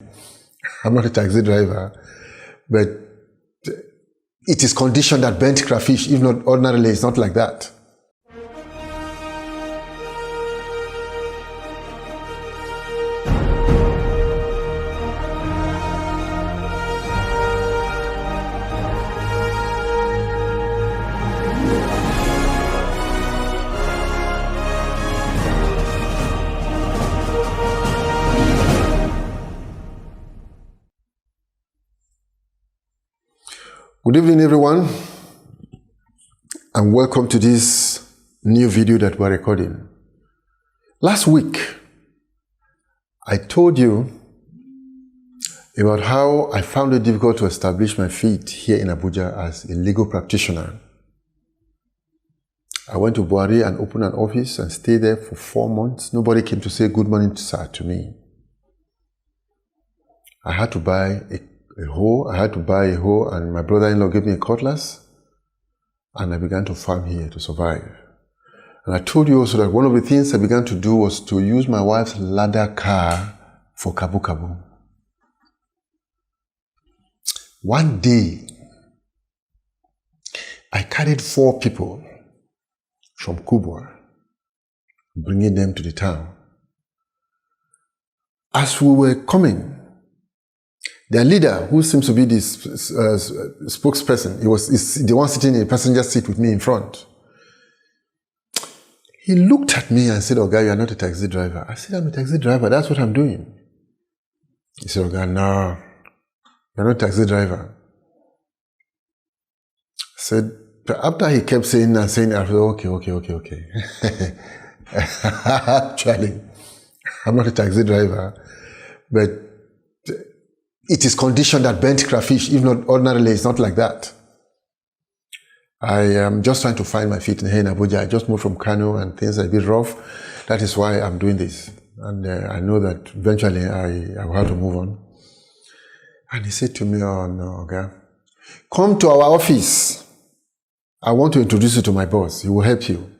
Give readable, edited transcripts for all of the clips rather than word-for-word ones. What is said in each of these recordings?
I'm not a taxi driver, but it is conditioned that burnt crayfish, if not ordinarily, it's not like that. Good evening, everyone, and welcome to this new video that we're recording. Last week, I told you about how I found it difficult to establish my feet here in Abuja as a legal practitioner. I went to Buhari and opened an office and stayed there for 4 months. Nobody came to say good morning, sir, to me. I had to buy a hoe, and my brother-in-law gave me a cutlass, and I began to farm here to survive. And I told you also that one of the things I began to do was to use my wife's ladder car for Kabukabu. One day, I carried 4 people from Kubwa, bringing them to the town. As we were coming, their leader, who seems to be this spokesperson, is the one sitting in the passenger seat with me in front. He looked at me and said, "Oga, you are not a taxi driver." I said, "I'm a taxi driver. That's what I'm doing." He said, "Oga, no, you're not a taxi driver." I said, after he kept saying and saying, I said, okay. Actually, I'm not a taxi driver, but it is conditioned that burnt crayfish, if not ordinarily, it's not like that. I am just trying to find my feet here in Abuja. I just moved from Kano and things are a bit rough. That is why I'm doing this. And I know that eventually I will have to move on. And he said to me, "Oh no, okay. Come to our office. I want to introduce you to my boss. He will help you."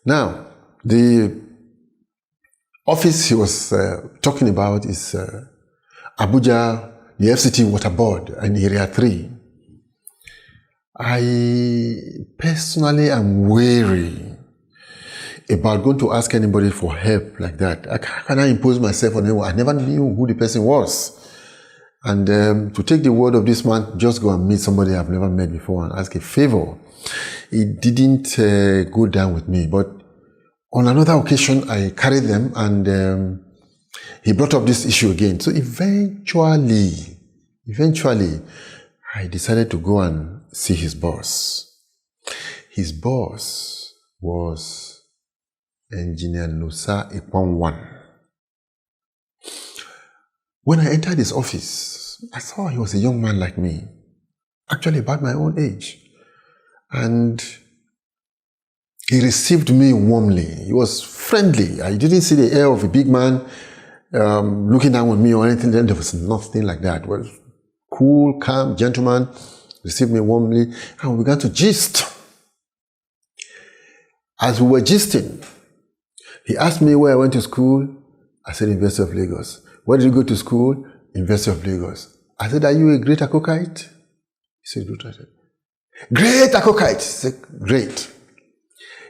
Now, the office he was talking about is Abuja, the FCT Water Board in Area 3. I personally am wary about going to ask anybody for help like that. How can I impose myself on anyone? I never knew who the person was. And to take the word of this man, just go and meet somebody I've never met before and ask a favor. It didn't go down with me. But on another occasion, I carried them and he brought up this issue again. So eventually, I decided to go and see his boss. His boss was Engineer Nosa Ikponwan. When I entered his office, I saw he was a young man like me, actually about my own age. And he received me warmly. He was friendly. I didn't see the air of a big man looking down on me or anything. Then there was nothing like that. It was cool, calm, gentleman, received me warmly, and we began to gist. As we were gisting, he asked me where I went to school. I said, University of Lagos. Where did you go to school? University of Lagos. I said, "Are you a Great Akokite?" He said, "Great." I said, "Great Akokite." He said, "Great."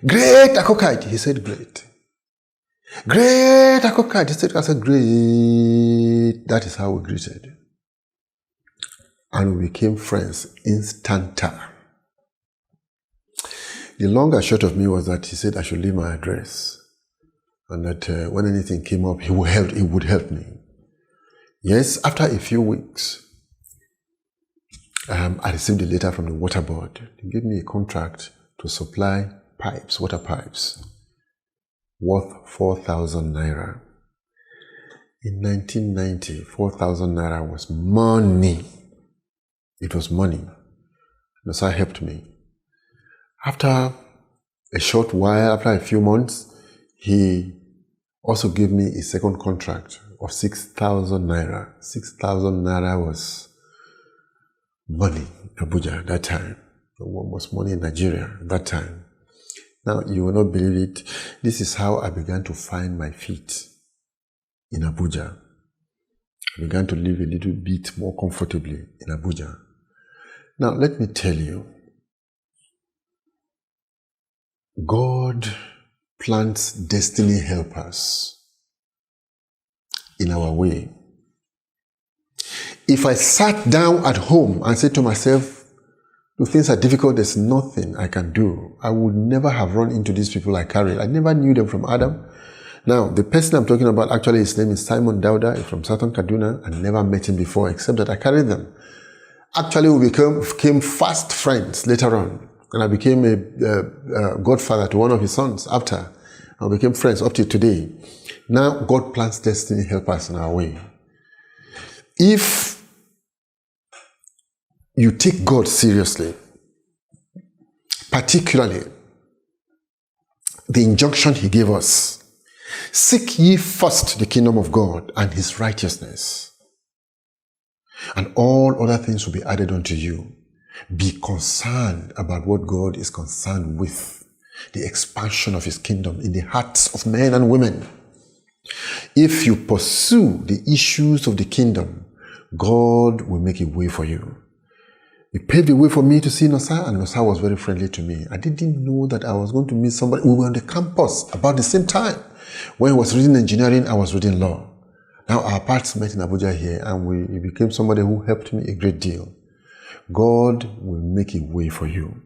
"Great Akokite." He said, "Great." "Great Akokite." He said, I said, "Great." That is how we greeted. And we became friends instanta. The long and short of me was that he said I should leave my address and that when anything came up, he would help me. Yes, after a few weeks, I received a letter from the Water Board. They gave me a contract to supply pipes, water pipes, worth 4,000 naira. In 1990, 4,000 naira was money. It was money. Nosa helped me. After a short while, after a few months, he also gave me a second contract of 6,000 naira. 6,000 naira was money in Abuja at that time. What was money in Nigeria at that time? Now, you will not believe it. This is how I began to find my feet in Abuja. I began to live a little bit more comfortably in Abuja. Now, let me tell you, God plants destiny helpers in our way. If I sat down at home and said to myself, "The things are difficult, there's nothing I can do," I would never have run into these people I carried. I never knew them from Adam. Now, the person I'm talking about, actually, his name is Simon Dauda. He's from southern Kaduna. I never met him before, except that I carried them. Actually, we became fast friends later on. And I became a godfather to one of his sons after. And we became friends up to today. Now, God plants destiny helpers in our way. If you take God seriously, particularly the injunction he gave us, seek ye first the kingdom of God and his righteousness, and all other things will be added unto you. Be concerned about what God is concerned with, the expansion of his kingdom in the hearts of men and women. If you pursue the issues of the kingdom, God will make a way for you. He paved the way for me to see Nosa, and Nosa was very friendly to me. I didn't know that I was going to meet somebody. We were on the campus about the same time. When he was reading engineering, I was reading law. Now our paths met in Abuja here, and he became somebody who helped me a great deal. God will make a way for you.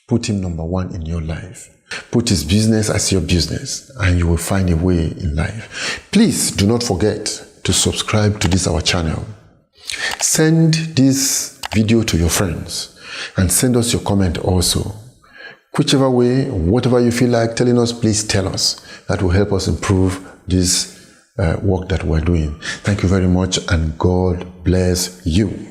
Put him number one in your life. Put his business as your business, and you will find a way in life. Please do not forget to subscribe to this our channel. Send this video to your friends and send us your comment also. Whichever way, whatever you feel like telling us, please tell us. That will help us improve this work that we're doing. Thank you very much, and God bless you.